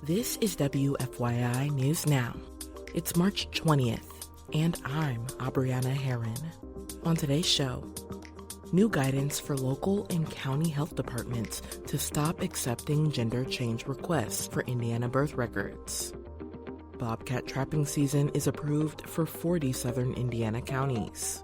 This is WFYI News Now. It's March 20th, and I'm Abriana Herron. On today's show, new guidance for local and county health departments to stop accepting gender change requests for Indiana birth records. Bobcat trapping season is approved for 40 southern Indiana counties.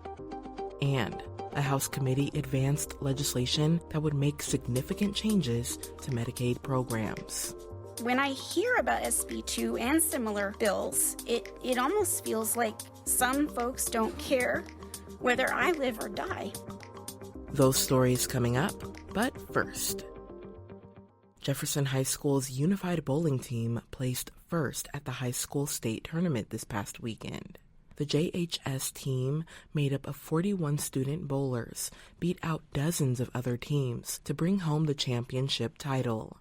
And a House committee advanced legislation that would make significant changes to Medicaid programs. When I hear about SB 2 and similar bills, it almost feels like some folks don't care whether I live or die. Those stories coming up, but first. Jefferson High School's unified bowling team placed first at the high school state tournament this past weekend. The JHS team, made up of 41 student bowlers, beat out dozens of other teams to bring home the championship title.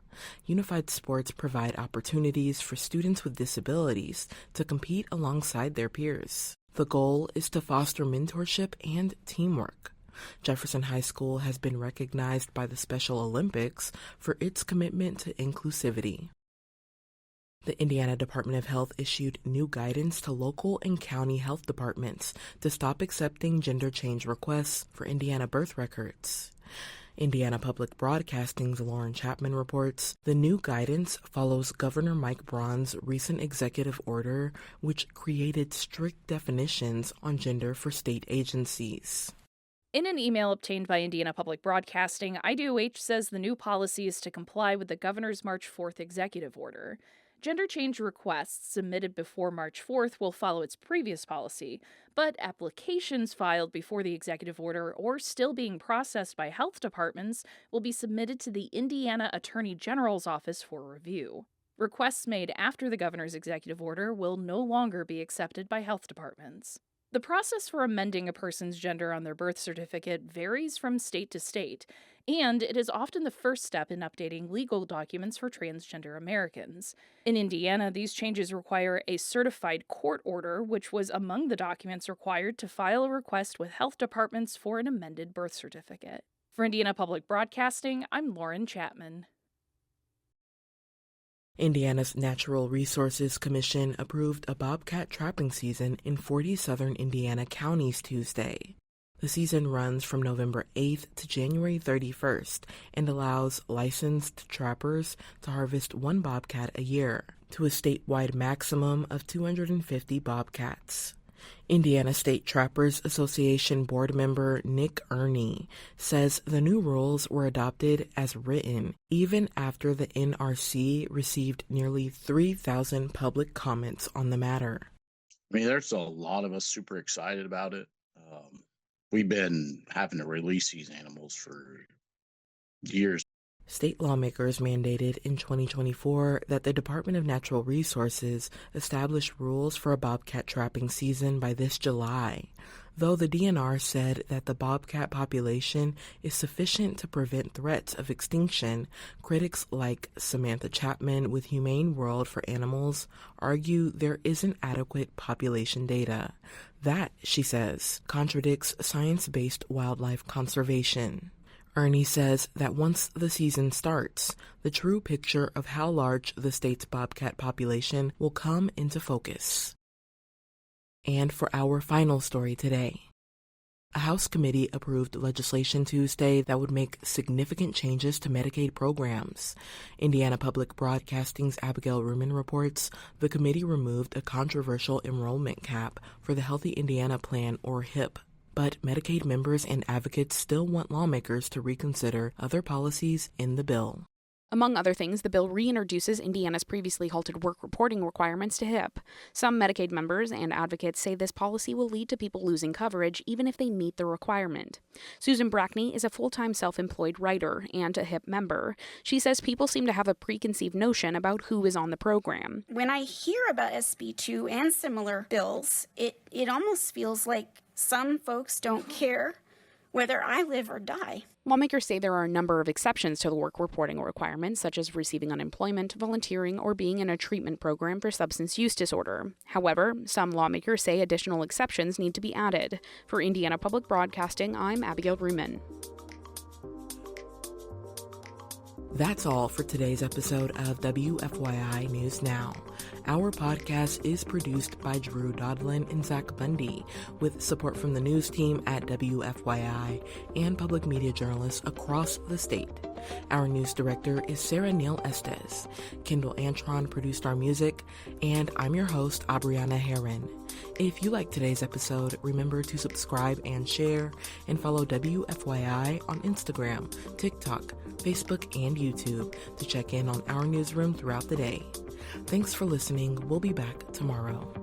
Unified sports provide opportunities for students with disabilities to compete alongside their peers. The goal is to foster mentorship and teamwork. Jefferson High School has been recognized by the Special Olympics for its commitment to inclusivity. The Indiana Department of Health issued new guidance to local and county health departments to stop accepting gender change requests for Indiana birth records. Indiana Public Broadcasting's Lauren Chapman reports the new guidance follows Governor Mike Braun's recent executive order, which created strict definitions on gender for state agencies. In an email obtained by Indiana Public Broadcasting, IDOH says the new policy is to comply with the governor's March 4th executive order. Gender change requests submitted before March 4th will follow its previous policy, but applications filed before the executive order or still being processed by health departments will be submitted to the Indiana Attorney General's office for review. Requests made after the governor's executive order will no longer be accepted by health departments. The process for amending a person's gender on their birth certificate varies from state to state, and it is often the first step in updating legal documents for transgender Americans. In Indiana, these changes require a certified court order, which was among the documents required to file a request with health departments for an amended birth certificate. For Indiana Public Broadcasting, I'm Lauren Chapman. Indiana's Natural Resources Commission approved a bobcat trapping season in 40 southern Indiana counties Tuesday. The season runs from November 8th to January 31st and allows licensed trappers to harvest one bobcat a year, to a statewide maximum of 250 bobcats. Indiana State Trappers Association board member Nick Ernie says the new rules were adopted as written, even after the NRC received nearly 3,000 public comments on the matter. I mean, there's a lot of us super excited about it. We've been having to release these animals for years. State lawmakers mandated in 2024 that the Department of Natural Resources establish rules for a bobcat trapping season by this July, though the DNR said that the bobcat population is sufficient to prevent threats of extinction. Critics like Samantha Chapman with Humane World for Animals argue there isn't adequate population data. That, she says, contradicts science-based wildlife conservation. Ernie says that once the season starts, the true picture of how large the state's bobcat population will come into focus. And for our final story today, a House committee approved legislation Tuesday that would make significant changes to Medicaid programs. Indiana Public Broadcasting's Abigail Ruman reports the committee removed a controversial enrollment cap for the Healthy Indiana Plan, or HIP. But Medicaid members and advocates still want lawmakers to reconsider other policies in the bill. Among other things, the bill reintroduces Indiana's previously halted work reporting requirements to HIP. Some Medicaid members and advocates say this policy will lead to people losing coverage even if they meet the requirement. Susan Brackney is a full-time self-employed writer and a HIP member. She says people seem to have a preconceived notion about who is on the program. When I hear about SB 2 and similar bills, it almost feels like some folks don't care whether I live or die. Lawmakers say there are a number of exceptions to the work reporting requirements, such as receiving unemployment, volunteering, or being in a treatment program for substance use disorder. However, some lawmakers say additional exceptions need to be added. For Indiana Public Broadcasting, I'm Abigail Ruman. That's all for today's episode of WFYI News Now. Our podcast is produced by Drew Daudelin and Zach Bundy, with support from the news team at WFYI and public media journalists across the state. Our news director is Sarah Neal-Estes. Kendall Antron produced our music, and I'm your host, Abriana Herron. If you like today's episode, remember to subscribe and share, and follow WFYI on Instagram, TikTok, Facebook, and YouTube to check in on our newsroom throughout the day. Thanks for listening. We'll be back tomorrow.